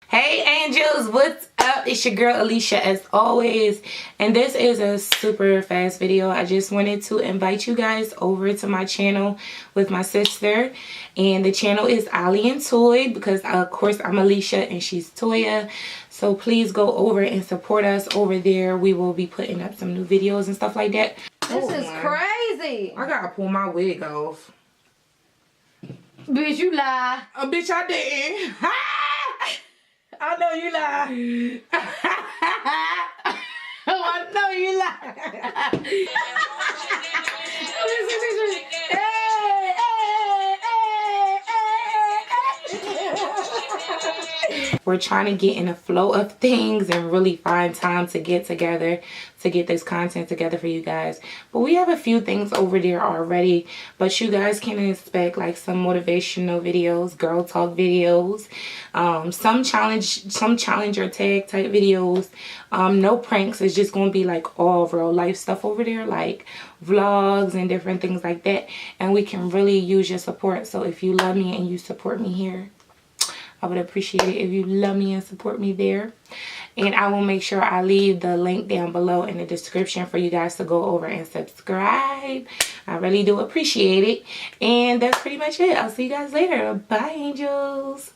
Hey angels, what's up? It's your girl Alicia as always, and this is a super fast video. I just wanted to invite you guys over to my channel with my sister, and the channel is Ali and Toy because of course I'm Alicia and she's Toya. So please go over and support us over there. We will be putting up some new videos and stuff like that. This is crazy. I gotta pull my wig off. Bitch, you lie. Bitch, I didn't. I know you lie. I know you lie. We're trying to get in the flow of things and really find time to get together to get this content together for you guys. But we have a few things over there already, but you guys can expect like some motivational videos, girl talk videos, some challenger tag type videos, no pranks. It's just gonna be like all real life stuff over there, like vlogs and different things like that, and we can really use your support. So if you love me and you support me here, I would appreciate it if you love me and support me there. And I will make sure I leave the link down below in the description for you guys to go over and subscribe. I really do appreciate it. And that's pretty much it. I'll see you guys later. Bye, angels.